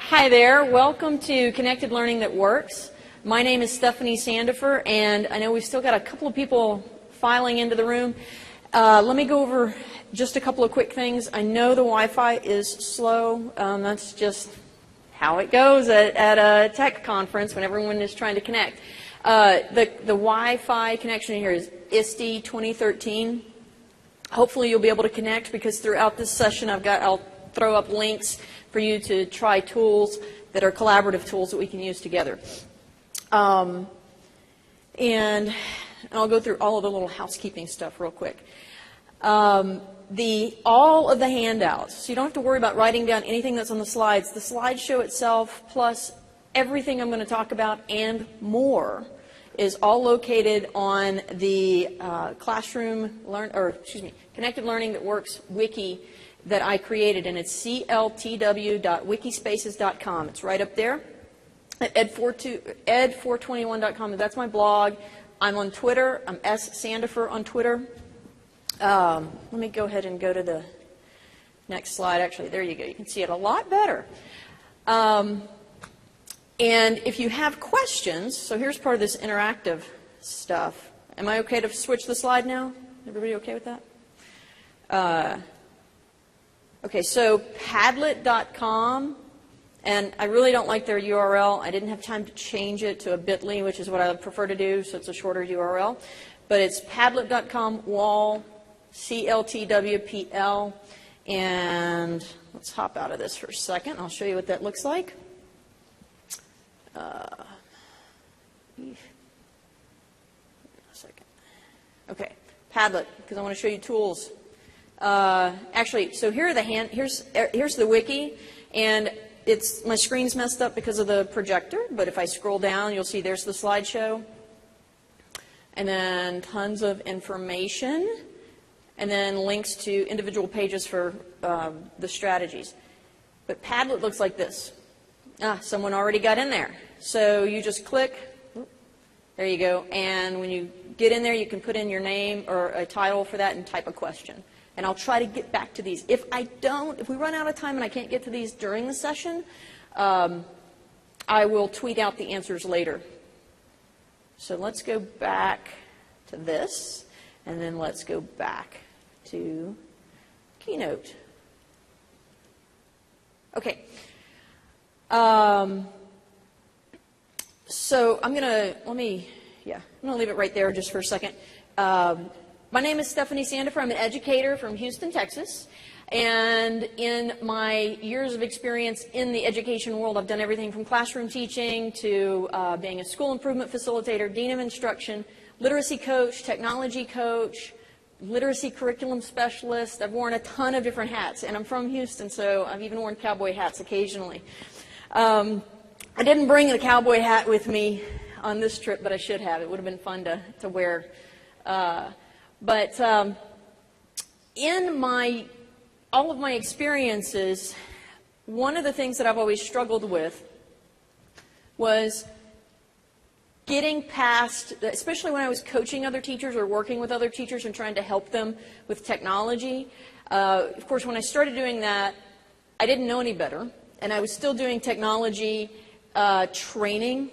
Hi there, welcome to Connected Learning That Works. My name is Stephanie Sandifer, and I know we've still got a couple of people filing into the room. Let me go over just a couple of quick things. I know the Wi-Fi is slow. That's just how it goes at a tech conference when everyone is trying to connect. The Wi-Fi connection here is ISTE 2013. Hopefully you'll be able to connect, because throughout this session I'll throw up links for you to try tools that are collaborative tools that we can use together. And I'll go through all of the little housekeeping stuff real quick. All of the handouts, so you don't have to worry about writing down anything that's on the slides. The slideshow itself, plus everything I'm going to talk about and more, is all located on the Connected Learning That Works wiki that I created, and it's cltw.wikispaces.com. It's right up there at ed421.com. That's my blog. I'm on Twitter. I'm S.Sandifer on Twitter. Let me go ahead and go to the next slide. Actually, there you go. You can see it a lot better. And if you have questions, so here's part of this interactive stuff. Am I okay to switch the slide now? Everybody okay with that? Okay, so Padlet.com, and I really don't like their URL. I didn't have time to change it to a bit.ly, which is what I prefer to do, so it's a shorter URL. But it's Padlet.com wall CLTWPL, and let's hop out of this for a second. I'll show you what that looks like. Okay, Padlet, because I want to show you tools. Actually, so here are here's the wiki, and my screen's messed up because of the projector, but if I scroll down, you'll see there's the slideshow, and then tons of information, and then links to individual pages for the strategies. But Padlet looks like this. Someone already got in there. So you just click, there you go, and when you get in there, you can put in your name or a title for that and type a question. And I'll try to get back to these. If we run out of time and I can't get to these during the session, I will tweet out the answers later. So let's go back to this, and then let's go back to Keynote. Okay. So I'm going to leave it right there just for a second. My name is Stephanie Sandifer. I'm an educator from Houston, Texas. And in my years of experience in the education world, I've done everything from classroom teaching to being a school improvement facilitator, dean of instruction, literacy coach, technology coach, literacy curriculum specialist. I've worn a ton of different hats. And I'm from Houston, so I've even worn cowboy hats occasionally. I didn't bring the cowboy hat with me on this trip, but I should have. It would have been fun to wear. But in all of my experiences, one of the things that I've always struggled with was getting past, especially when I was coaching other teachers or working with other teachers and trying to help them with technology. Of course, when I started doing that, I didn't know any better, and I was still doing technology training.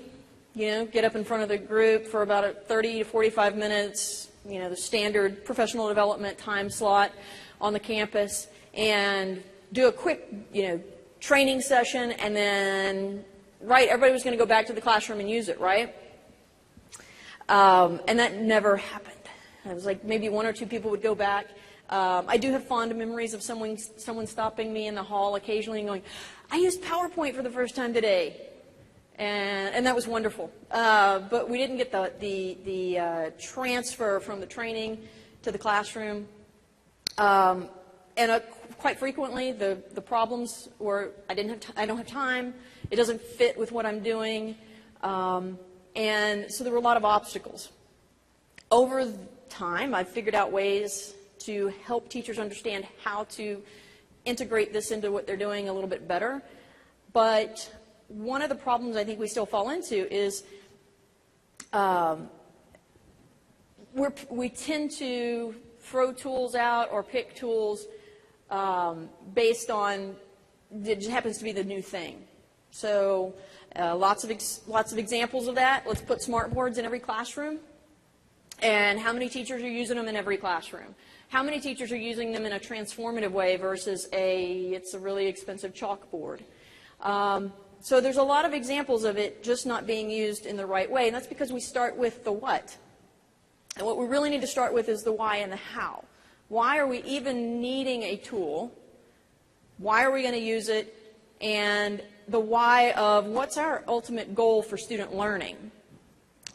Get up in front of the group for about 30 to 45 minutes, the standard professional development time slot on the campus, and do a quick, training session, and then, everybody was going to go back to the classroom and use it, right? And that never happened. It was like maybe one or two people would go back. I do have fond memories of someone stopping me in the hall occasionally and going, "I used PowerPoint for the first time today." And that was wonderful. But we didn't get the transfer from the training to the classroom. And quite frequently, the problems were I don't have time. It doesn't fit with what I'm doing. And so there were a lot of obstacles. Over time, I've figured out ways to help teachers understand how to integrate this into what they're doing a little bit better. But one of the problems I think we still fall into is we tend to throw tools out or pick tools based on, it just happens to be the new thing. So lots of examples of that. Let's put smartboards in every classroom. And how many teachers are using them in every classroom? How many teachers are using them in a transformative way versus it's a really expensive chalkboard? So there's a lot of examples of it just not being used in the right way, and that's because we start with the what. And what we really need to start with is the why and the how. Why are we even needing a tool? Why are we going to use it? And the why of what's our ultimate goal for student learning,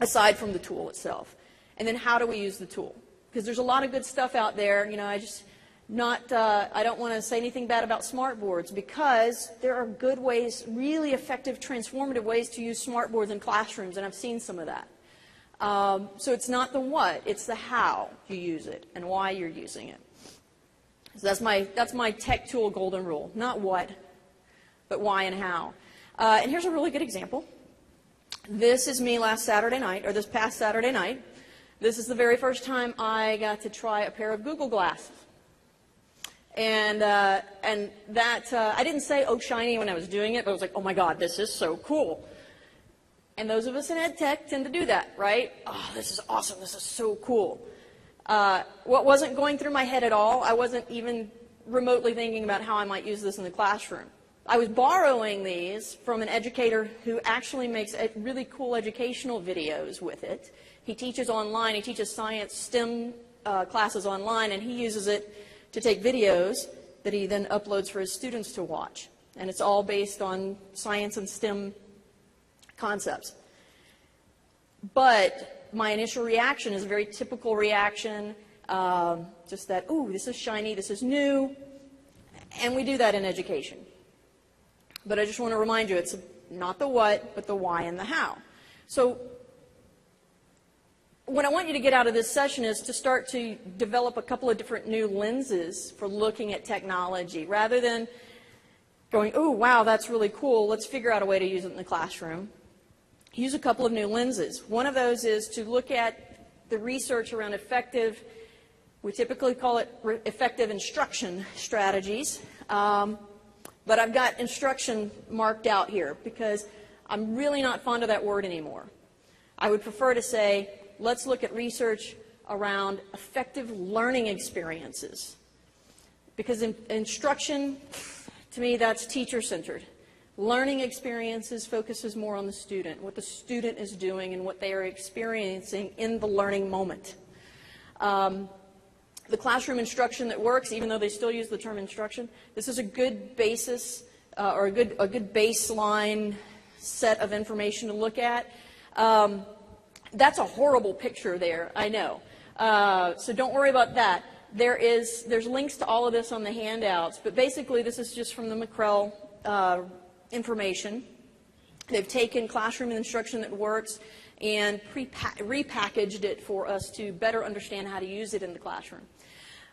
aside from the tool itself. And then how do we use the tool? Because there's a lot of good stuff out there. You know, I don't want to say anything bad about smartboards, because there are good ways, really effective, transformative ways to use smartboards in classrooms, and I've seen some of that. So it's not the what, it's the how you use it and why you're using it. So that's my tech tool golden rule. Not what, but why and how. And here's a really good example. This is me this past Saturday night. This is the very first time I got to try a pair of Google glasses. And that, I didn't say, oh, shiny when I was doing it, but I was like, oh my God, this is so cool. And those of us in ed tech tend to do that, right? Oh, this is awesome, this is so cool. What wasn't going through my head at all, I wasn't even remotely thinking about how I might use this in the classroom. I was borrowing these from an educator who actually makes really cool educational videos with it. He teaches online, he teaches science, STEM classes online, and he uses it to take videos that he then uploads for his students to watch. And it's all based on science and STEM concepts. But my initial reaction is a very typical reaction, just that, ooh, this is shiny, this is new, and we do that in education. But I just want to remind you, it's not the what, but the why and the how. So what I want you to get out of this session is to start to develop a couple of different new lenses for looking at technology. Rather than going, oh, wow, that's really cool, let's figure out a way to use it in the classroom. Use a couple of new lenses. One of those is to look at the research around effective, we typically call it effective instruction strategies. But I've got instruction marked out here because I'm really not fond of that word anymore. I would prefer to say, let's look at research around effective learning experiences. Because in instruction, to me, that's teacher-centered. Learning experiences focuses more on the student, what the student is doing and what they are experiencing in the learning moment. The classroom instruction that works, even though they still use the term instruction, this is a good basis or a good baseline set of information to look at. That's a horrible picture there, I know. So don't worry about that. There's links to all of this on the handouts, but basically this is just from the McCrell information. They've taken classroom instruction that works and repackaged it for us to better understand how to use it in the classroom.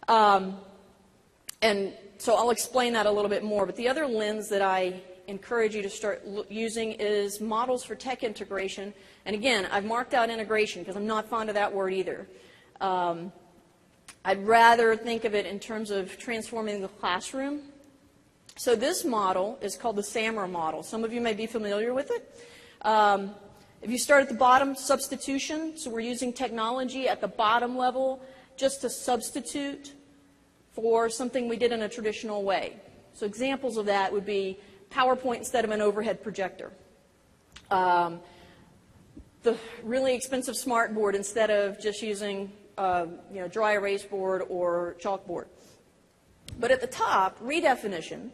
And so I'll explain that a little bit more, but the other lens that I encourage you to start using is models for tech integration. And again, I've marked out integration because I'm not fond of that word either. I'd rather think of it in terms of transforming the classroom. So this model is called the SAMR model. Some of you may be familiar with it. If you start at the bottom, substitution, so we're using technology at the bottom level just to substitute for something we did in a traditional way. So examples of that would be PowerPoint instead of an overhead projector. The really expensive smartboard instead of just using dry erase board or chalkboard. But at the top, redefinition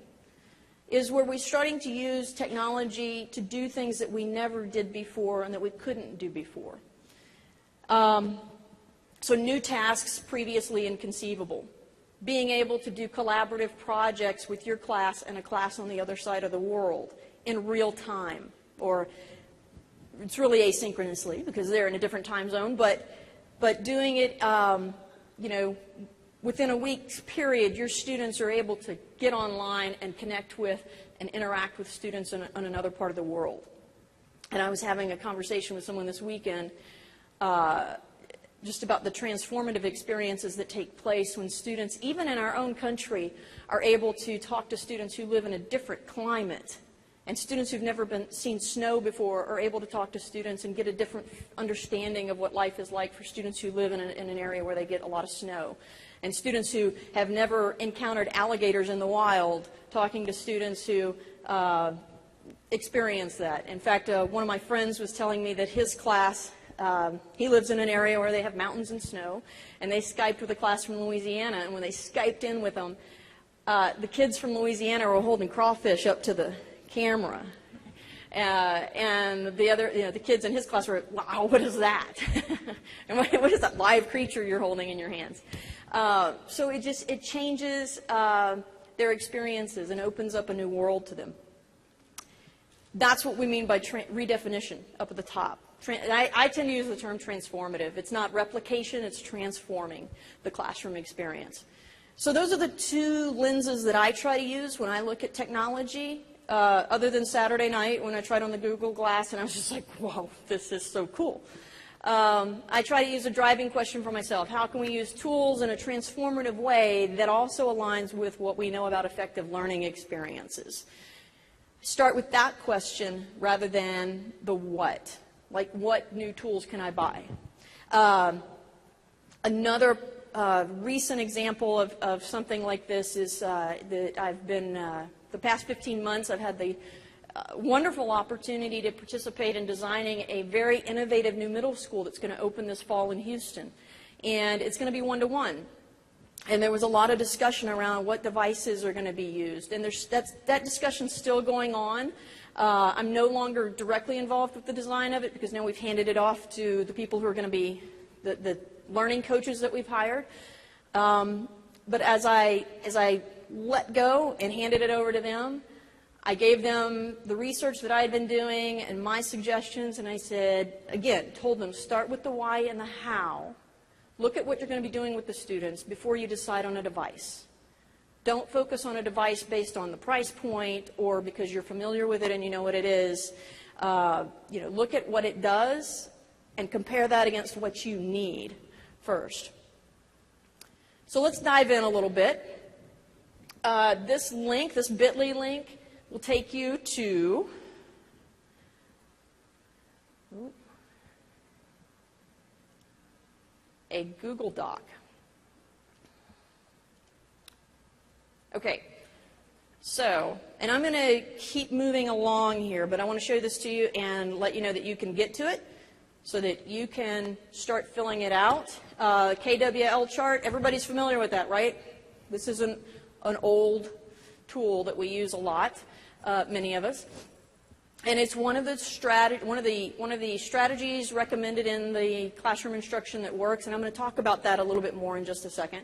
is where we're starting to use technology to do things that we never did before and that we couldn't do before. So new tasks previously inconceivable. Being able to do collaborative projects with your class and a class on the other side of the world in real time, or it's really asynchronously because they're in a different time zone, but doing it, within a week's period, your students are able to get online and connect with and interact with students in another part of the world. And I was having a conversation with someone this weekend just about the transformative experiences that take place when students, even in our own country, are able to talk to students who live in a different climate And students who've never seen snow before are able to talk to students and get a different understanding of what life is like for students who live in an area where they get a lot of snow. And students who have never encountered alligators in the wild, talking to students who experience that. In fact, one of my friends was telling me that his class, he lives in an area where they have mountains and snow, and they Skyped with a class from Louisiana, and when they Skyped in with them, the kids from Louisiana were holding crawfish up to the camera. And the kids in his class were, wow, what is that? And what is that live creature you're holding in your hands? So it changes their experiences and opens up a new world to them. That's what we mean by redefinition up at the top. I tend to use the term transformative. It's not replication, it's transforming the classroom experience. So those are the two lenses that I try to use when I look at technology, other than Saturday night when I tried on the Google Glass and I was just like, wow, this is so cool. I try to use a driving question for myself. How can we use tools in a transformative way that also aligns with what we know about effective learning experiences? Start with that question rather than the what. Like, what new tools can I buy? Another recent example of something like this is that I've been, the past 15 months, I've had the wonderful opportunity to participate in designing a very innovative new middle school that's going to open this fall in Houston. And it's going to be one-to-one. And there was a lot of discussion around what devices are going to be used. And that discussion's still going on. I'm no longer directly involved with the design of it because now we've handed it off to the people who are going to be the learning coaches that we've hired. But as I let go and handed it over to them, I gave them the research that I had been doing and my suggestions, and I said, again, told them, start with the why and the how. Look at what you're going to be doing with the students before you decide on a device. Don't focus on a device based on the price point or because you're familiar with it and you know what it is. Look at what it does and compare that against what you need first. So let's dive in a little bit. This link, this bit.ly link, will take you to a Google Doc. Okay, so, and I'm going to keep moving along here, but I want to show this to you and let you know that you can get to it so that you can start filling it out. KWL chart, everybody's familiar with that, right? This is an old tool that we use a lot, many of us. And it's one of the strategies recommended in the classroom instruction that works, and I'm going to talk about that a little bit more in just a second.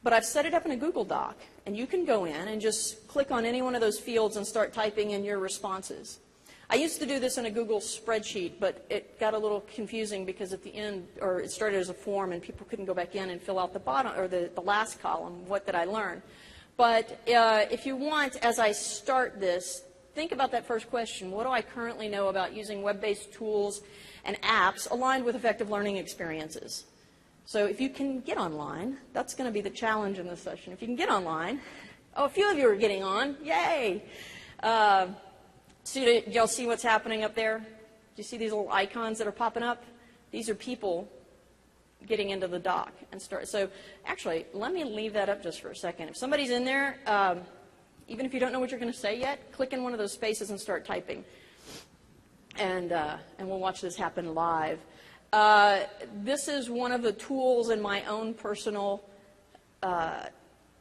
But I've set it up in a Google Doc, and you can go in and just click on any one of those fields and start typing in your responses. I used to do this in a Google spreadsheet, but it got a little confusing because at the end, or it started as a form, and people couldn't go back in and fill out the bottom or the last column. What did I learn? But if you want, as I start this, think about that first question. What do I currently know about using web-based tools and apps aligned with effective learning experiences? So if you can get online, that's going to be the challenge in this session. If you can get online, oh, a few of you are getting on, yay! So y'all see what's happening up there? Do you see these little icons that are popping up? These are people getting into the doc and start. So actually, let me leave that up just for a second. If somebody's in there, even if you don't know what you're going to say yet, click in one of those spaces and start typing. And we'll watch this happen live. This is one of the tools in my own personal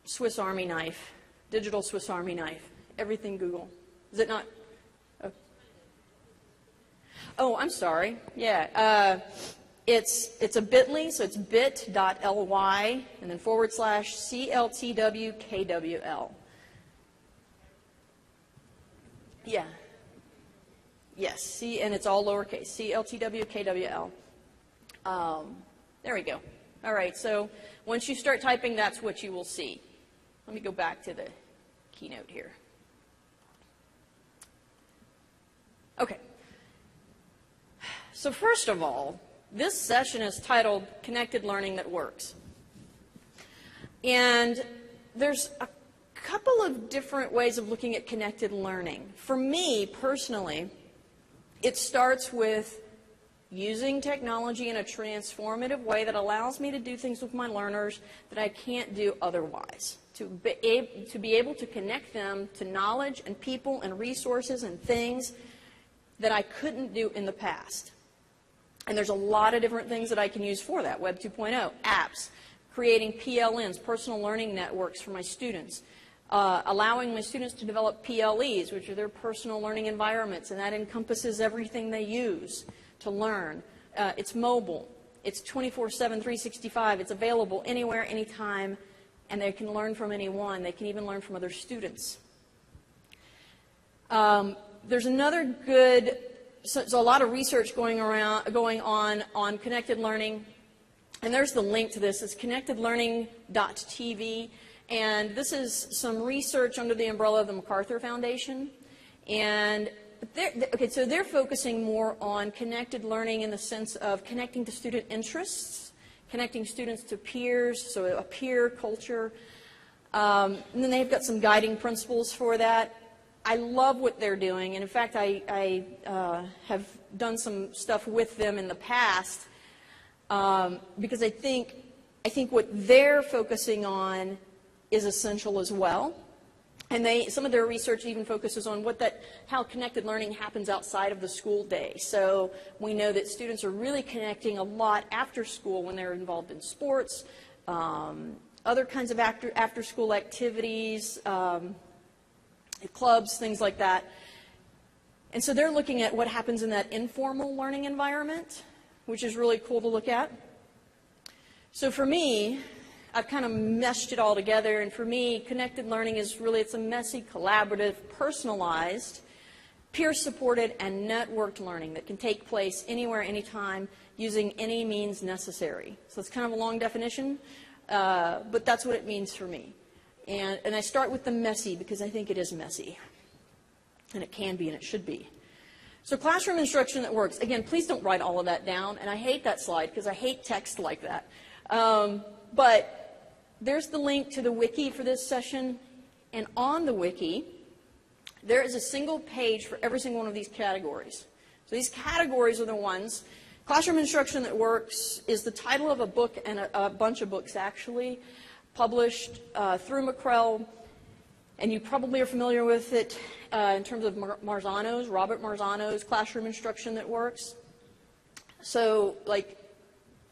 Swiss Army knife, digital Swiss Army knife. Everything Google. Is it not? Oh, I'm sorry. Yeah. It's a bit.ly, so it's bit.ly and then /CLTWKWL. Yeah. Yes, and it's all lowercase, CLTWKWL. There we go. All right, so once you start typing, that's what you will see. Let me go back to the keynote here. Okay. So first of all, this session is titled Connected Learning That Works. And there's a couple of different ways of looking at connected learning. For me, personally, it starts with using technology in a transformative way that allows me to do things with my learners that I can't do otherwise. To be able to connect them to knowledge and people and resources and things that I couldn't do in the past. And there's a lot of different things that I can use for that. Web 2.0, apps, creating PLNs, personal learning networks for my students, allowing my students to develop PLEs, which are their personal learning environments, and that encompasses everything they use to learn. It's mobile. It's 24/7, 365. It's available anywhere, anytime, and they can learn from anyone. They can even learn from other students. There's another good, so a lot of research going on connected learning, and there's the link to this. It's connectedlearning.tv, and this is some research under the umbrella of the MacArthur Foundation, and so they're focusing more on connected learning in the sense of connecting to student interests, connecting students to peers, so a peer culture. And then they've got some guiding principles for that. I love what they're doing, and in fact, I have done some stuff with them in the past because I think what they're focusing on is essential as well. And some of their research even focuses on how connected learning happens outside of the school day. So we know that students are really connecting a lot after school when they're involved in sports, other kinds of after-school activities, clubs, things like that. And so they're looking at what happens in that informal learning environment, which is really cool to look at. So for me, I've kind of meshed it all together, and for me, connected learning is really, it's a messy, collaborative, personalized, peer-supported, and networked learning that can take place anywhere, anytime, using any means necessary. So it's kind of a long definition, but that's what it means for me. And I start with the messy because I think it is messy, and it can be, and it should be. So classroom instruction that works. Again, please don't write all of that down, and I hate that slide because I hate text like that. But there's the link to the wiki for this session, and on the wiki, there is a single page for every single one of these categories. So these categories are the ones. Classroom Instruction That Works is the title of a book, and a bunch of books actually, published through McCrell, and you probably are familiar with it in terms of Robert Marzano's Classroom Instruction That Works. So, like,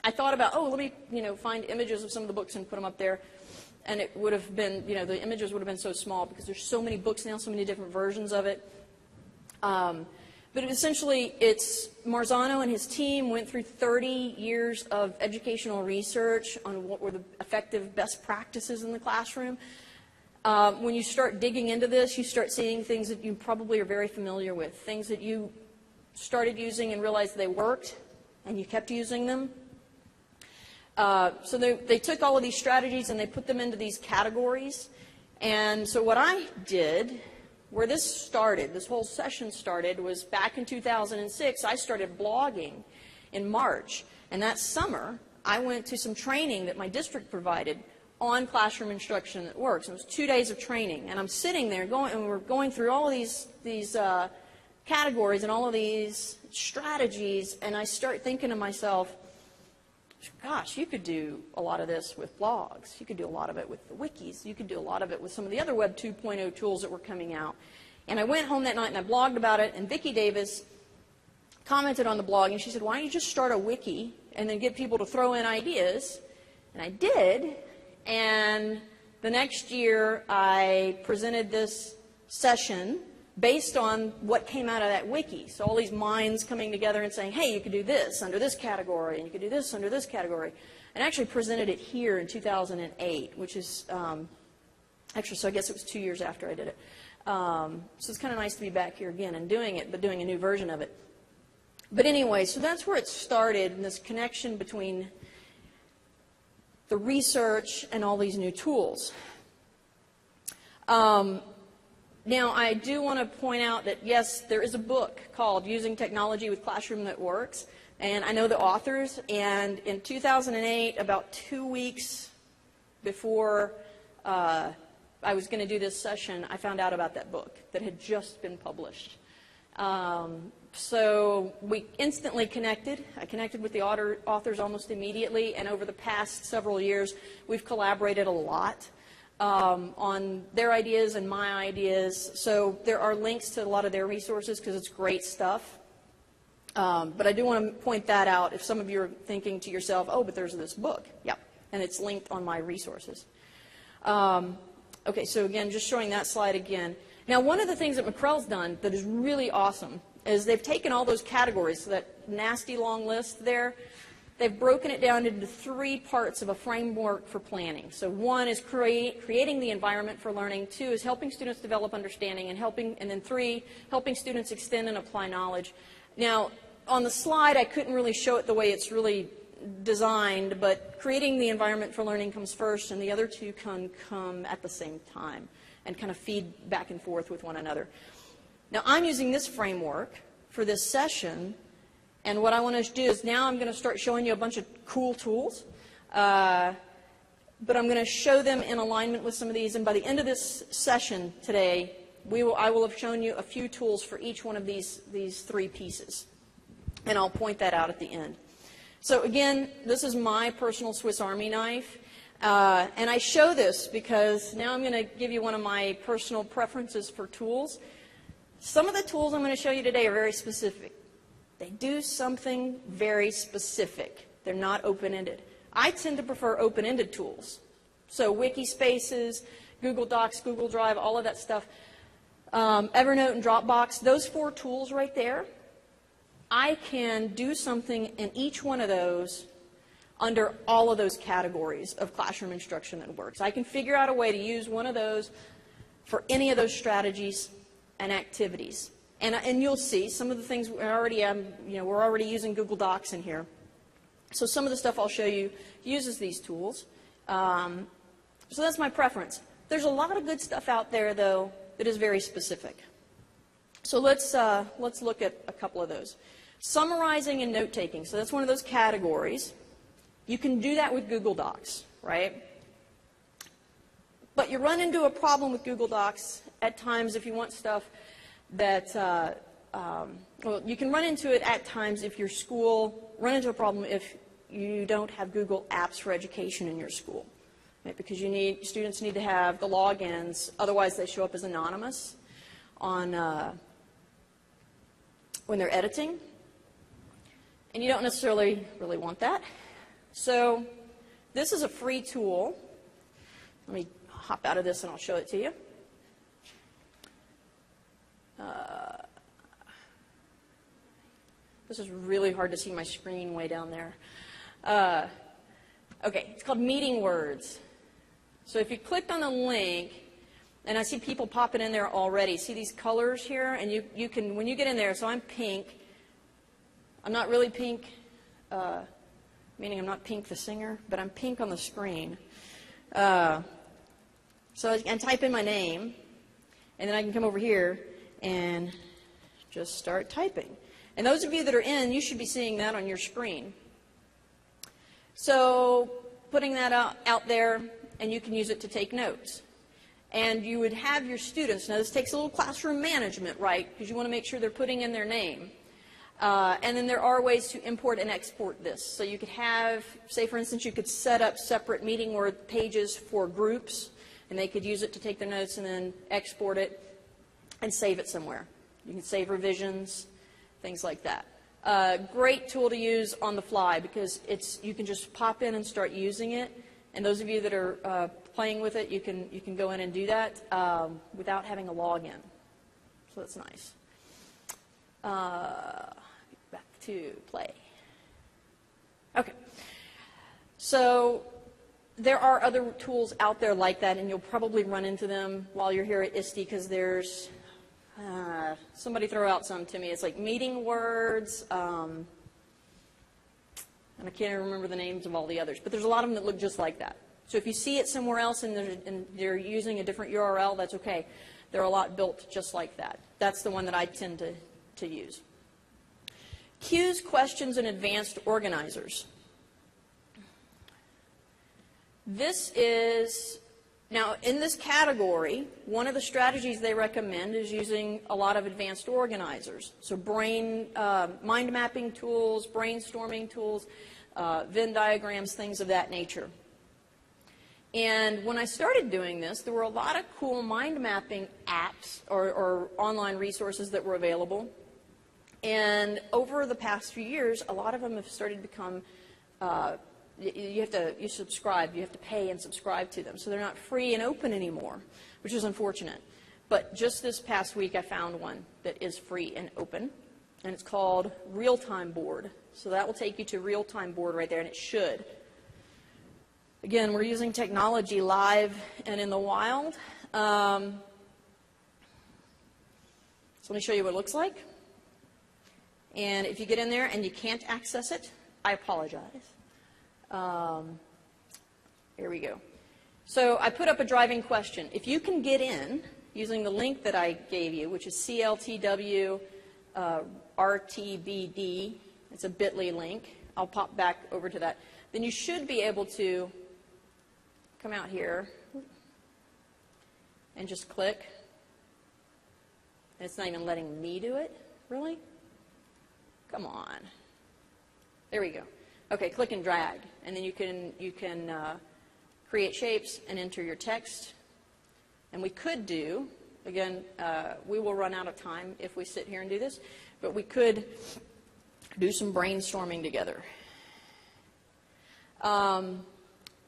I thought about, let me, find images of some of the books and put them up there. And it would have been, the images would have been so small because there's so many books now, so many different versions of it. But essentially, it's Marzano and his team went through 30 years of educational research on what were the effective best practices in the classroom. When you start digging into this, you start seeing things that you probably are very familiar with, things that you started using and realized they worked, and you kept using them. So they took all of these strategies and they put them into these categories. And so what I did, where this started, this whole session started, was back in 2006, I started blogging in March. And that summer, I went to some training that my district provided on Classroom Instruction That Works. It was 2 days of training. And I'm sitting there and we're going through all of these categories and all of these strategies, and I start thinking to myself, gosh, you could do a lot of this with blogs. You could do a lot of it with the wikis. You could do a lot of it with some of the other Web 2.0 tools that were coming out. And I went home that night and I blogged about it, and Vicki Davis commented on the blog, and she said, why don't you just start a wiki and then get people to throw in ideas? And I did, and the next year I presented this session based on what came out of that wiki. So all these minds coming together and saying, hey, you could do this under this category, and you could do this under this category. And I actually presented it here in 2008, which is, actually, so I guess it was 2 years after I did it. So it's kind of nice to be back here again and doing it, but doing a new version of it. But anyway, so that's where it started, and this connection between the research and all these new tools. Now, I do want to point out that, yes, there is a book called Using Technology with Classroom That Works, and I know the authors, and in 2008, about 2 weeks before I was going to do this session, I found out about that book that had just been published. So we instantly connected. I connected with the authors almost immediately, and over the past several years, we've collaborated a lot on their ideas and my ideas. So there are links to a lot of their resources because it's great stuff. But I do want to point that out if some of you are thinking to yourself, oh, but there's this book. Yep, and it's linked on my resources. Okay, so again, just showing that slide again. Now, one of the things that McCrell's done that is really awesome is they've taken all those categories, so that nasty long list there, they've broken it down into 3 parts of a framework for planning. So 1 is creating the environment for learning, 2 is helping students develop understanding, and then 3, helping students extend and apply knowledge. Now, on the slide, I couldn't really show it the way it's really designed, but creating the environment for learning comes first, and the other 2 can come at the same time and kind of feed back and forth with one another. Now, I'm using this framework for this session, and what I want to do is now I'm going to start showing you a bunch of cool tools, but I'm going to show them in alignment with some of these, and by the end of this session today, I will have shown you a few tools for each one of these 3 pieces, and I'll point that out at the end. So again, this is my personal Swiss Army knife, and I show this because now I'm going to give you one of my personal preferences for tools. Some of the tools I'm going to show you today are very specific. They do something very specific. They're not open-ended. I tend to prefer open-ended tools. So wiki spaces, Google Docs, Google Drive, all of that stuff, Evernote and Dropbox, those 4 tools right there, I can do something in each one of those under all of those categories of classroom instruction that works. I can figure out a way to use one of those for any of those strategies and activities. And you'll see some of the things we're already using Google Docs in here. So some of the stuff I'll show you uses these tools. So that's my preference. There's a lot of good stuff out there, though, that is very specific. So let's look at a couple of those. Summarizing and note-taking. So that's one of those categories. You can do that with Google Docs, right? But you run into a problem with Google Docs at times if you want stuff that, well, you can run into it at times if your school, run into a problem if you don't have Google Apps for Education in your school, right? Because students need to have the logins, otherwise they show up as anonymous on, when they're editing, and you don't necessarily really want that. So this is a free tool. Let me hop out of this and I'll show it to you. This is really hard to see my screen way down there. Okay, it's called Meeting Words. So if you clicked on the link, and I see people popping in there already. See these colors here? And you can, when you get in there, so I'm pink. I'm not really pink, meaning I'm not Pink the singer, but I'm pink on the screen. So I can type in my name, and then I can come over here and just start typing. And those of you that are in, you should be seeing that on your screen. So putting that out there, and you can use it to take notes. And you would have your students, now this takes a little classroom management, right, because you want to make sure they're putting in their name. And then there are ways to import and export this. So you could have, say for instance, you could set up separate meeting word pages for groups, and they could use it to take their notes and then export it and save it somewhere. You can save revisions, things like that. Great tool to use on the fly because you can just pop in and start using it. And those of you that are playing with it, you can go in and do that without having a login. So that's nice. Back to play. Okay. So there are other tools out there like that, and you'll probably run into them while you're here at ISTE because there's somebody throw out some to me. It's like Meeting Words, and I can't even remember the names of all the others, but there's a lot of them that look just like that. So if you see it somewhere else and they're using a different URL, that's okay. There are a lot built just like that. That's the one that I tend to use. Cues, questions, and advanced organizers. This is Now, in this category, one of the strategies they recommend is using a lot of advanced organizers. So mind mapping tools, brainstorming tools, Venn diagrams, things of that nature. And when I started doing this, there were a lot of cool mind mapping apps or online resources that were available. And over the past few years, a lot of them have started to become you subscribe, you have to pay and subscribe to them. So they're not free and open anymore, which is unfortunate. But just this past week, I found one that is free and open, and it's called Real-Time Board. So that will take you to Real-Time Board right there, and it should. Again, we're using technology live and in the wild. So let me show you what it looks like. And if you get in there and you can't access it, I apologize. Here we go. So I put up a driving question. If you can get in using the link that I gave you, which is CLTW RTBD, it's a bit.ly link. I'll pop back over to that. Then you should be able to come out here and just click. And it's not even letting me do it. Really? Come on. There we go. Okay, click and drag, and then you can create shapes and enter your text. And we could do, again, we will run out of time if we sit here and do this, but we could do some brainstorming together.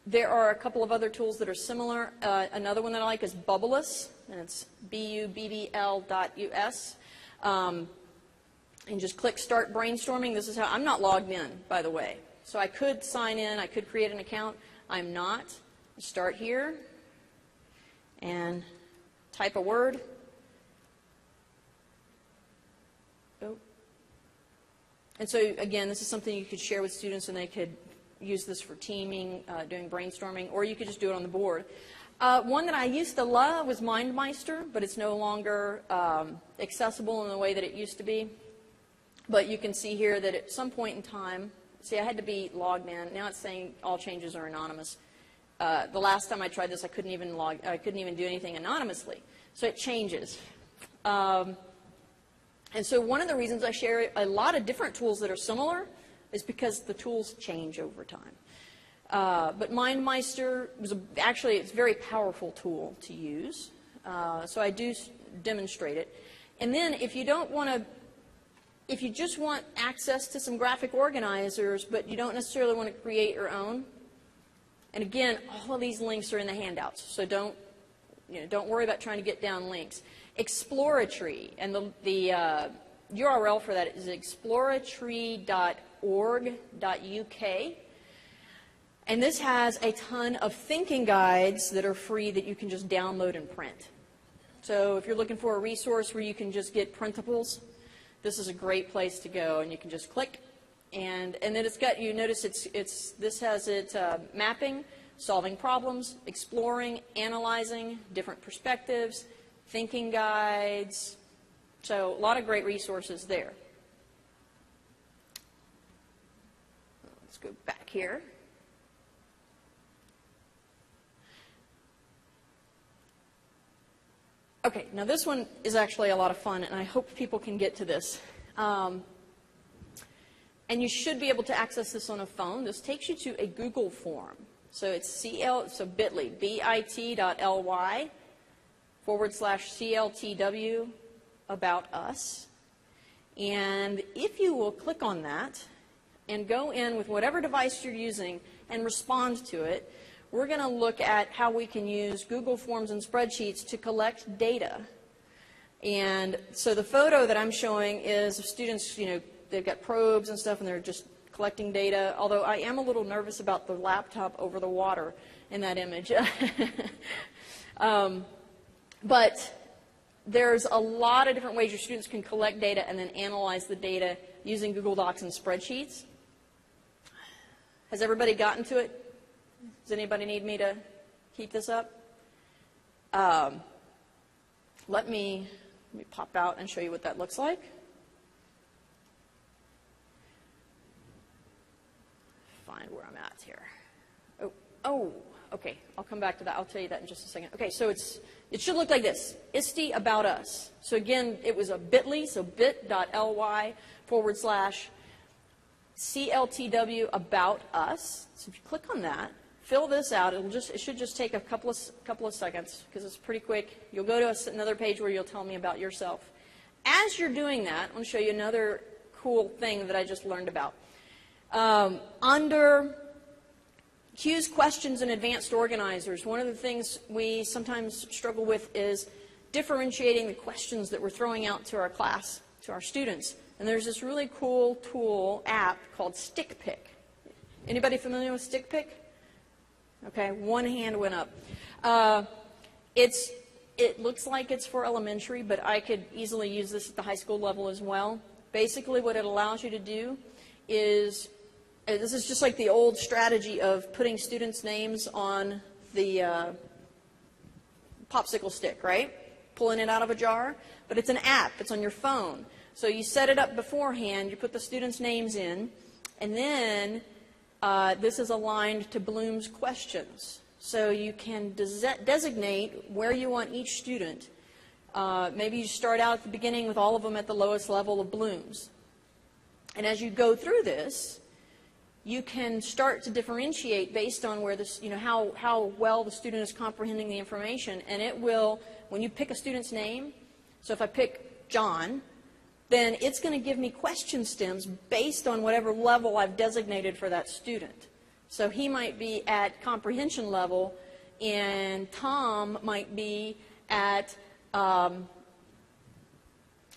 There are a couple of other tools that are similar. Another one that I like is Bubbleless, and it's bubbl.us. And just click Start Brainstorming. This is how, I'm not logged in, by the way. So I could sign in, I could create an account. I'm not. Start here and type a word. Oh. And so, again, this is something you could share with students, and they could use this for teaming, doing brainstorming, or you could just do it on the board. One that I used to love was MindMeister, but it's no longer accessible in the way that it used to be. But you can see here that at some point in time, see, I had to be logged in. Now it's saying all changes are anonymous. The last time I tried this, I couldn't even do anything anonymously. So it changes. And so one of the reasons I share a lot of different tools that are similar is because the tools change over time. But MindMeister was actually, it's a very powerful tool to use. So I do demonstrate it. And then if you don't want to, if you just want access to some graphic organizers, but you don't necessarily want to create your own, and again, all of these links are in the handouts, so don't worry about trying to get down links. Exploratree, and the URL for that is exploratree.org.uk, and this has a ton of thinking guides that are free that you can just download and print. So if you're looking for a resource where you can just get printables, this is a great place to go, and you can just click, and then it's got, you notice this has it mapping, solving problems, exploring, analyzing, different perspectives, thinking guides, so a lot of great resources there. Let's go back here. Okay, now this one is actually a lot of fun, and I hope people can get to this. And you should be able to access this on a phone. This takes you to a Google form. So it's bit.ly, bit.ly/CLTW about us. And if you will click on that and go in with whatever device you're using and respond to it, we're going to look at how we can use Google Forms and spreadsheets to collect data. And so the photo that I'm showing is of students, they've got probes and stuff, and they're just collecting data, although I am a little nervous about the laptop over the water in that image. But there's a lot of different ways your students can collect data and then analyze the data using Google Docs and spreadsheets. Has everybody gotten to it? Does anybody need me to keep this up? Let me pop out and show you what that looks like. Find where I'm at here. Oh, Okay, I'll come back to that. I'll tell you that in just a second. Okay, so it should look like this. ISTE about us. So again, it was a bit.ly, so bit.ly/CLTW about us. So if you click on that, fill this out. It should just take a couple of seconds because it's pretty quick. You'll go to another page where you'll tell me about yourself. As you're doing that, I'm going to show you another cool thing that I just learned about. Under Q's questions and advanced organizers, one of the things we sometimes struggle with is differentiating the questions that we're throwing out to our class, to our students. And there's this really cool tool, app, called StickPick. Anybody familiar with StickPick? Okay, one hand went up. It looks like it's for elementary, but I could easily use this at the high school level as well. Basically, what it allows you to do is, this is just like the old strategy of putting students' names on the popsicle stick, right? Pulling it out of a jar. But it's an app. It's on your phone. So you set it up beforehand. You put the students' names in. And then this is aligned to Bloom's questions. So you can designate where you want each student. Maybe you start out at the beginning with all of them at the lowest level of Bloom's. And as you go through this, you can start to differentiate based on where this, how well the student is comprehending the information. And it will, when you pick a student's name, so if I pick John, then it's going to give me question stems based on whatever level I've designated for that student. So he might be at comprehension level, and Tom might be at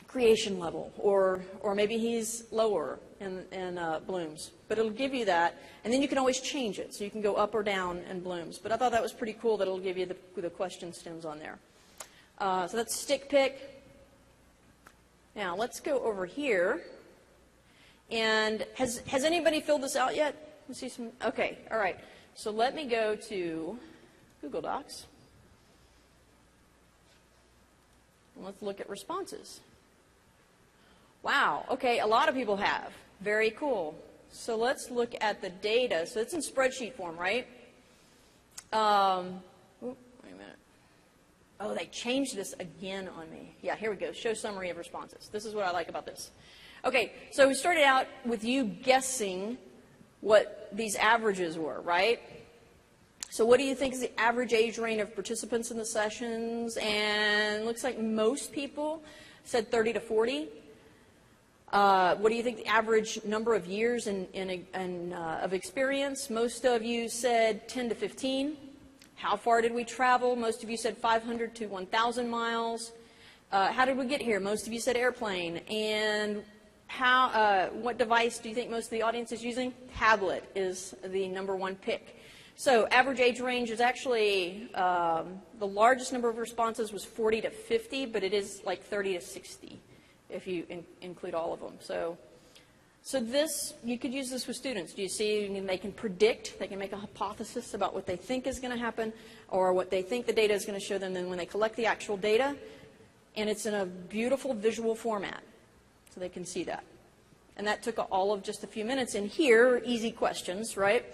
creation level, or maybe he's lower in Bloom's. But it'll give you that, and then you can always change it, so you can go up or down in Bloom's. But I thought that was pretty cool that it'll give you the question stems on there. So that's StickPick. Now let's go over here. And has anybody filled this out yet? Let's see some. Okay, all right. So let me go to Google Docs. And let's look at responses. Wow, okay, a lot of people have. Very cool. So let's look at the data. So it's in spreadsheet form, right? Wait a minute. Oh, they changed this again on me. Yeah, here we go. Show summary of responses. This is what I like about this. Okay, so we started out with you guessing what these averages were, right? So what do you think is the average age range of participants in the sessions? And it looks like most people said 30 to 40. What do you think the average number of years of experience? Most of you said 10 to 15. How far did we travel? Most of you said 500 to 1,000 miles. How did we get here? Most of you said airplane. And what device do you think most of the audience is using? Tablet is the #1 pick. So average age range is actually, the largest number of responses was 40 to 50, but it is like 30 to 60 if you include all of them. So this, you could use this with students. Do you see, they can predict, they can make a hypothesis about what they think is going to happen or what they think the data is going to show them. Then when they collect the actual data, and it's in a beautiful visual format, so they can see that. And that took all of just a few minutes. And here, easy questions, right?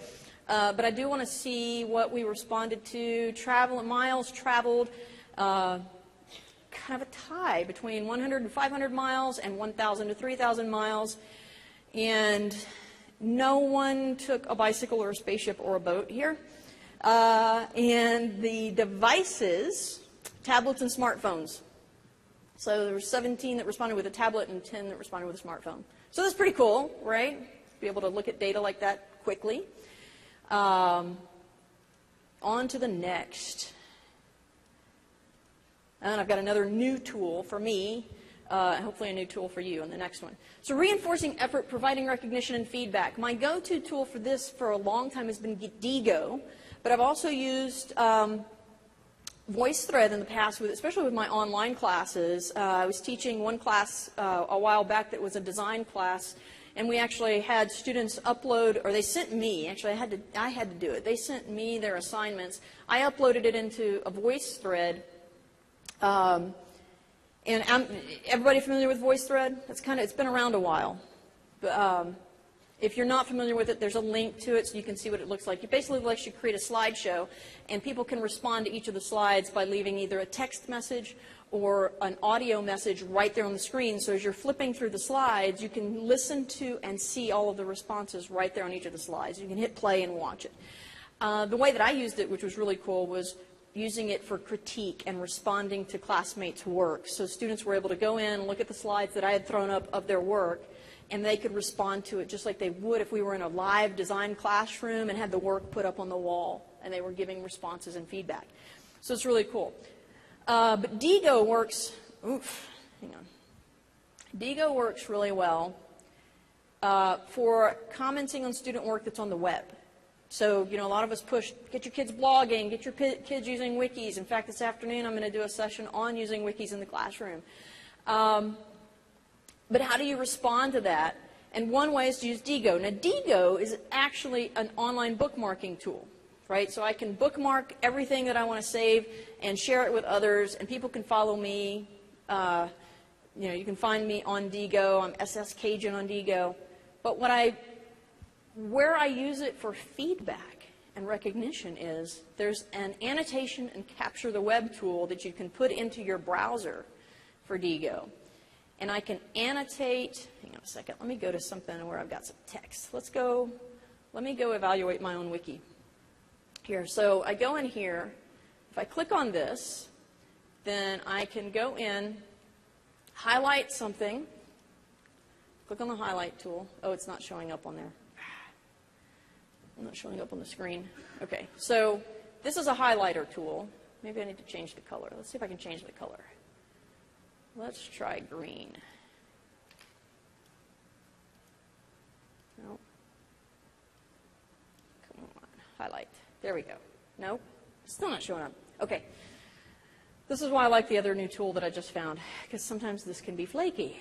But I do want to see what we responded to. Miles traveled, kind of a tie between 100 and 500 miles and 1,000 to 3,000 miles. And no one took a bicycle or a spaceship or a boat here. And the devices, tablets and smartphones. So there were 17 that responded with a tablet and 10 that responded with a smartphone. So that's pretty cool, right? Be able to look at data like that quickly. On to the next. And I've got another new tool for me, hopefully a new tool for you on the next one. So reinforcing effort, providing recognition and feedback. My go-to tool for this for a long time has been Digo, but I've also used VoiceThread in the past, especially with my online classes. I was teaching one class a while back that was a design class, and we actually had students upload, or they sent me, actually I had to do it. They sent me their assignments. I uploaded it into a VoiceThread. And everybody familiar with VoiceThread? It's been around a while. If you're not familiar with it, there's a link to it so you can see what it looks like. It basically lets you create a slideshow, and people can respond to each of the slides by leaving either a text message or an audio message right there on the screen. So as you're flipping through the slides, you can listen to and see all of the responses right there on each of the slides. You can hit play and watch it. The way that I used it, which was really cool, was using it for critique and responding to classmates' work. So students were able to go in and look at the slides that I had thrown up of their work, and they could respond to it just like they would if we were in a live design classroom and had the work put up on the wall, and they were giving responses and feedback. So it's really cool. But Diigo works, Diigo works really well for commenting on student work that's on the web. So, a lot of us push, get your kids blogging, get your kids using wikis. In fact, this afternoon I'm going to do a session on using wikis in the classroom. But how do you respond to that? And one way is to use Diigo. Now, Diigo is actually an online bookmarking tool, right? So I can bookmark everything that I want to save and share it with others, and people can follow me. You can find me on Diigo. I'm SS Cajun on Diigo. But where I use it for feedback and recognition is there's an annotation and capture the web tool that you can put into your browser for Diigo. And I can annotate, hang on a second, let me go to something where I've got some text. Let me go evaluate my own wiki here. So I go in here, if I click on this, then I can go in, highlight something, click on the highlight tool. Oh, it's not showing up on there. I'm not showing up on the screen. Okay, so this is a highlighter tool. Maybe I need to change the color. Let's see if I can change the color. Let's try green. No. Come on, highlight. There we go. Nope, still not showing up. Okay. This is why I like the other new tool that I just found, because sometimes this can be flaky,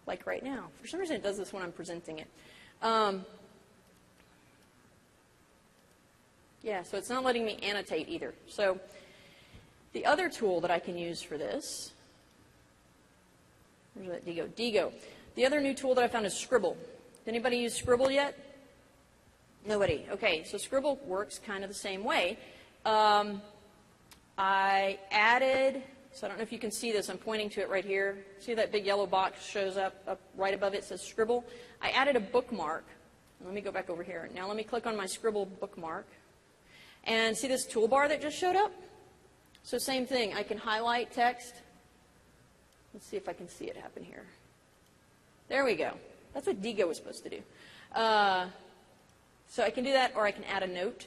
like right now. For some reason it does this when I'm presenting it. Yeah, so it's not letting me annotate either. So the other tool that I can use for this, where's that Diigo? Diigo. The other new tool that I found is Scribble. Anybody use Scribble yet? Nobody. Okay, so Scribble works kind of the same way. I added, so I don't know if you can see this, I'm pointing to it right here. See that big yellow box shows up right above it, says Scribble? I added a bookmark. Let me go back over here. Now let me click on my Scribble bookmark. And see this toolbar that just showed up? So same thing, I can highlight text. Let's see if I can see it happen here. There we go. That's what Diigo was supposed to do. So I can do that, or I can add a note.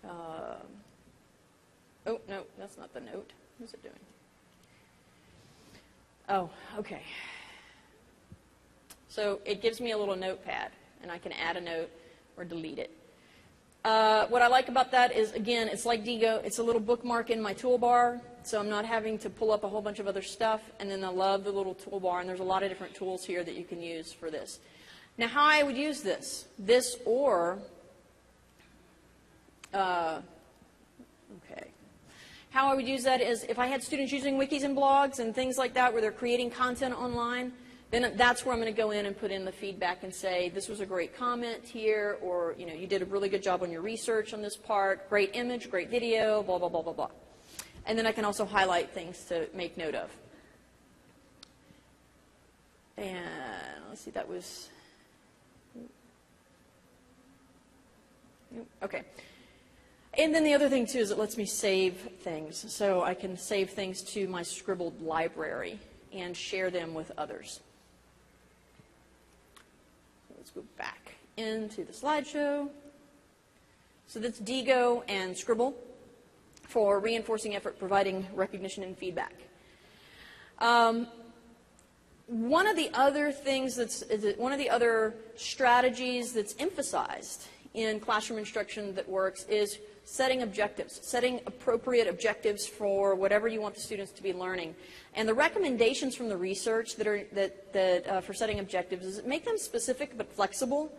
Oh, no, that's not the note. What's it doing? Oh, okay. So it gives me a little notepad, and I can add a note or delete it. What I like about that is, again, it's like Diigo. It's a little bookmark in my toolbar, so I'm not having to pull up a whole bunch of other stuff. And then I love the little toolbar, and there's a lot of different tools here that you can use for this. Now, how I would use this or, okay. How I would use that is if I had students using wikis and blogs and things like that where they're creating content online, then that's where I'm going to go in and put in the feedback and say, this was a great comment here, or, you did a really good job on your research on this part, great image, great video, blah, blah, blah, blah, blah. And then I can also highlight things to make note of. And let's see, that was, okay. And then the other thing, too, is it lets me save things. So I can save things to my Scribbled library and share them with others. Let's go back into the slideshow. So that's Diigo and Scribble for reinforcing effort, providing recognition and feedback. One of the other things one of the other strategies that's emphasized in classroom instruction that works is setting objectives, setting appropriate objectives for whatever you want the students to be learning. And the recommendations from the research for setting objectives is make them specific but flexible,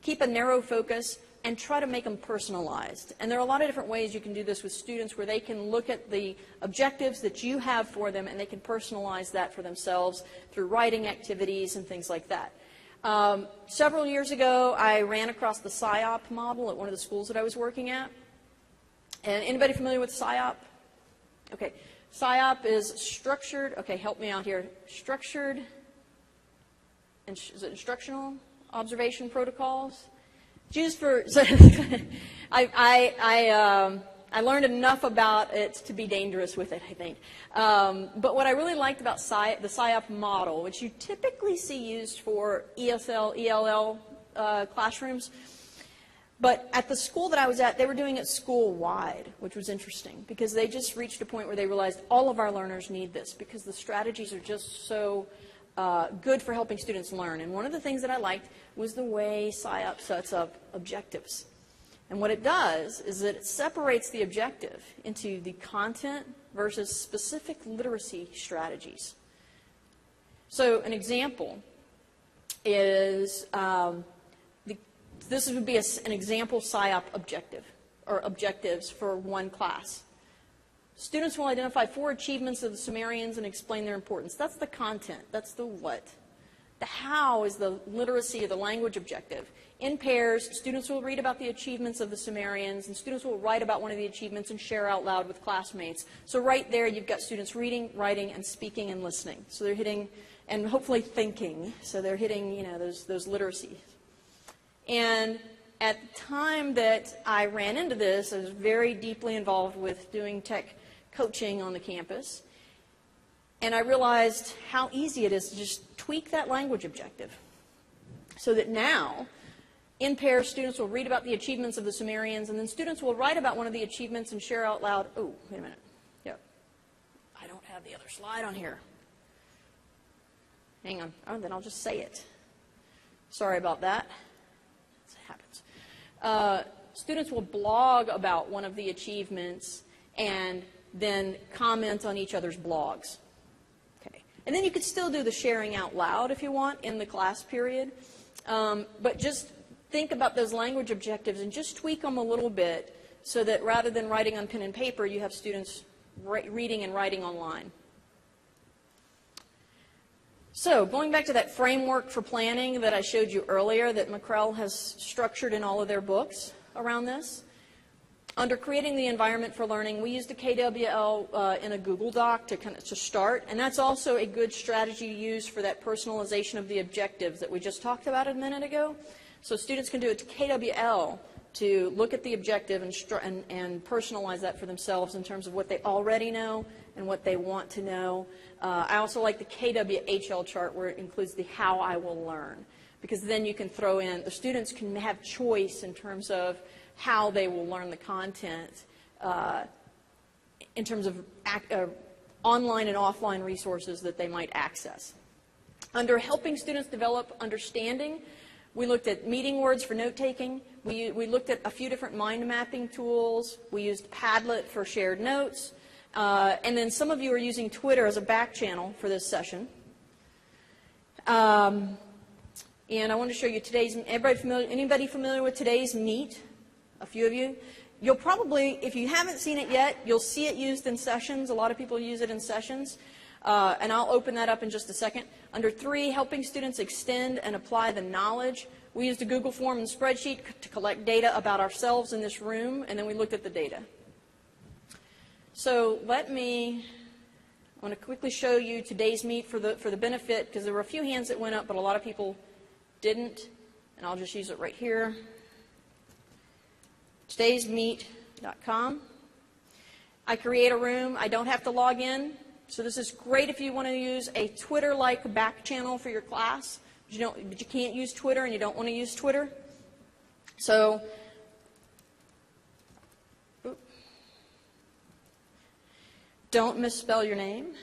keep a narrow focus, and try to make them personalized. And there are a lot of different ways you can do this with students where they can look at the objectives that you have for them and they can personalize that for themselves through writing activities and things like that. Several years ago, I ran across the PSYOP model at one of the schools that I was working at. And anybody familiar with PSYOP? Okay. PSYOP is structured, okay, help me out here. Structured, is it instructional observation protocols? It's used for, so I learned enough about it to be dangerous with it, I think. But what I really liked about the PSYOP model, which you typically see used for ESL, ELL classrooms, but at the school that I was at, they were doing it school-wide, which was interesting, because they just reached a point where they realized all of our learners need this, because the strategies are just so good for helping students learn. And one of the things that I liked was the way PSYOP sets up objectives. And what it does is that it separates the objective into the content versus specific literacy strategies. So an example is, this would be an example PSYOP objective, or objectives for one class. Students will identify 4 achievements of the Sumerians and explain their importance. That's the content. That's the what. The how is the literacy of the language objective. In pairs, students will read about the achievements of the Sumerians, and students will write about one of the achievements and share out loud with classmates. So right there, you've got students reading, writing, and speaking and listening. So they're hitting, and hopefully thinking. So they're hitting, you know, those literacies. And at the time that I ran into this, I was very deeply involved with doing tech coaching on the campus. And I realized how easy it is to just tweak that language objective. So that now, in pairs, students will read about the achievements of the Sumerians, and then students will write about one of the achievements and share out loud. Oh, wait a minute. Yep. I don't have the other slide on here. Hang on. Oh, then I'll just say it. Sorry about that. It happens. Students will blog about one of the achievements and then comment on each other's blogs. Okay. And then you could still do the sharing out loud if you want in the class period. But just think about those language objectives and just tweak them a little bit so that rather than writing on pen and paper, you have students reading and writing online. So going back to that framework for planning that I showed you earlier that McCrell has structured in all of their books around this, under creating the environment for learning, we used a KWL in a Google Doc to start, and that's also a good strategy to use for that personalization of the objectives that we just talked about a minute ago. So students can do it to KWL to look at the objective and personalize that for themselves in terms of what they already know and what they want to know. I also like the KWHL chart where it includes the how I will learn, because then you can throw in, the students can have choice in terms of how they will learn the content in terms of online and offline resources that they might access. Under helping students develop understanding, we looked at meeting words for note-taking. We looked at a few different mind mapping tools. We used Padlet for shared notes. And then some of you are using Twitter as a back channel for this session. And I want to show you today's, anybody familiar with today's Meet? A few of you. You'll probably, if you haven't seen it yet, you'll see it used in sessions. A lot of people use it in sessions. And I'll open that up in just a second. Under 3, helping students extend and apply the knowledge. We used a Google form and spreadsheet to collect data about ourselves in this room, and then we looked at the data. So I want to quickly show you today's Meet for the benefit, because there were a few hands that went up, but a lot of people didn't, and I'll just use it right here. Todaysmeet.com. I create a room. I don't have to log in. So this is great if you want to use a Twitter-like back channel for your class, but you can't use Twitter and you don't want to use Twitter. So don't misspell your name.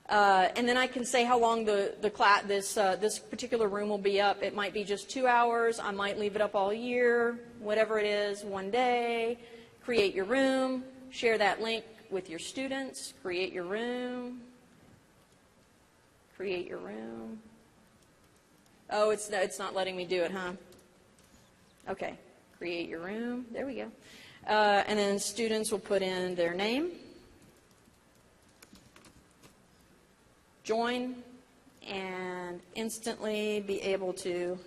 And then I can say how long this particular room will be up. It might be just 2 hours. I might leave it up all year, whatever it is, one day. Create your room. Share that link with your students. Create your room. Create your room. Oh, it's not letting me do it, huh? Okay, create your room. There we go. And then students will put in their name, join, and instantly be able to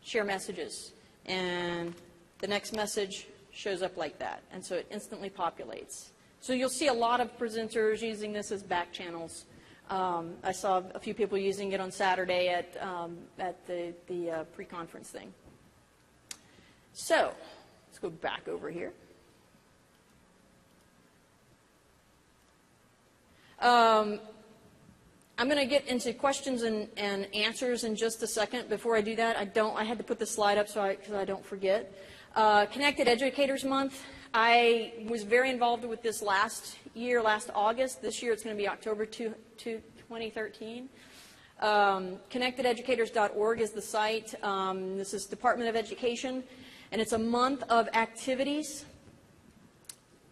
share messages. And the next message shows up like that. And so it instantly populates. So you'll see a lot of presenters using this as back channels. I saw a few people using it on Saturday at the pre-conference thing. So let's go back over here. I'm going to get into questions and answers in just a second. Before I do that, I had to put the slide up because I don't forget. Connected Educators Month. I was very involved with this last August. This year it's going to be October 2013. ConnectedEducators.org is the site. This is Department of Education, and it's a month of activities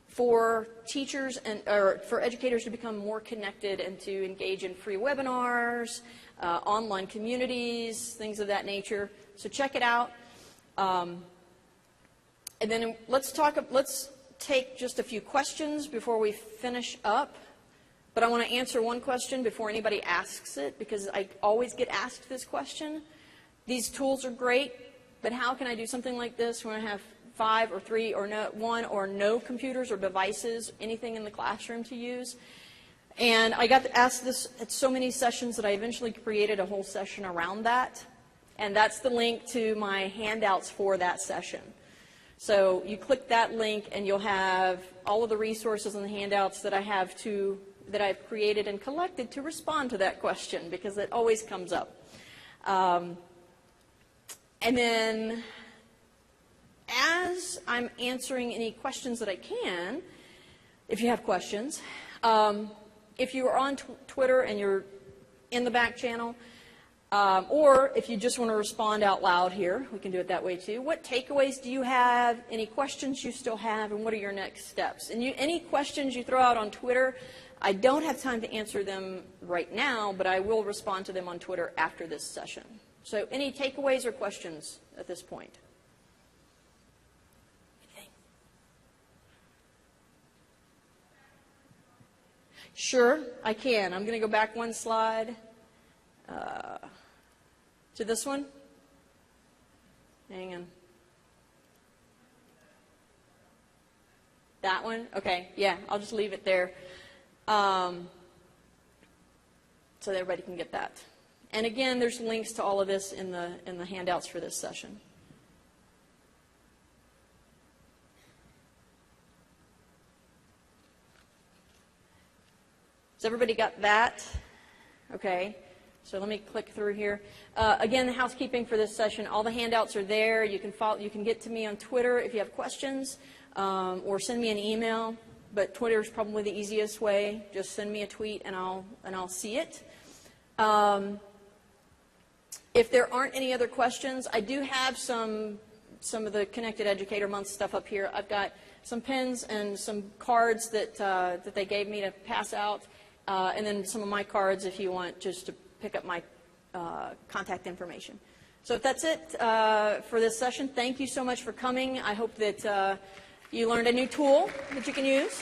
for teachers or for educators to become more connected and to engage in free webinars, online communities, things of that nature. So check it out. And then let's take just a few questions before we finish up. But I want to answer one question before anybody asks it, because I always get asked this question. These tools are great, but how can I do something like this when I have 5 or 3 or one or no computers or devices, anything in the classroom to use? And I got asked this at so many sessions that I eventually created a whole session around that. And that's the link to my handouts for that session. So you click that link and you'll have all of the resources and the handouts that I've created and collected to respond to that question, because it always comes up. And then as I'm answering any questions that I can, if you have questions, if you are on Twitter and you're in the back channel, or if you just want to respond out loud here, we can do it that way too. What takeaways do you have? Any questions you still have? And what are your next steps? And any questions you throw out on Twitter, I don't have time to answer them right now, but I will respond to them on Twitter after this session. So any takeaways or questions at this point? Sure, I can. I'm going to go back one slide to this one. Hang on. That one? Okay, yeah, I'll just leave it there so that everybody can get that. And again, there's links to all of this in the handouts for this session. Has everybody got that? Okay. So let me click through here. Again, the housekeeping for this session, all the handouts are there. You can get to me on Twitter if you have questions, or send me an email. But Twitter is probably the easiest way. Just send me a tweet and I'll see it. If there aren't any other questions, I do have some of the Connected Educator Month stuff up here. I've got some pens and some cards that they gave me to pass out, and then some of my cards if you want just to pick up my contact information. So if that's it for this session, thank you so much for coming. I hope that you learned a new tool that you can use.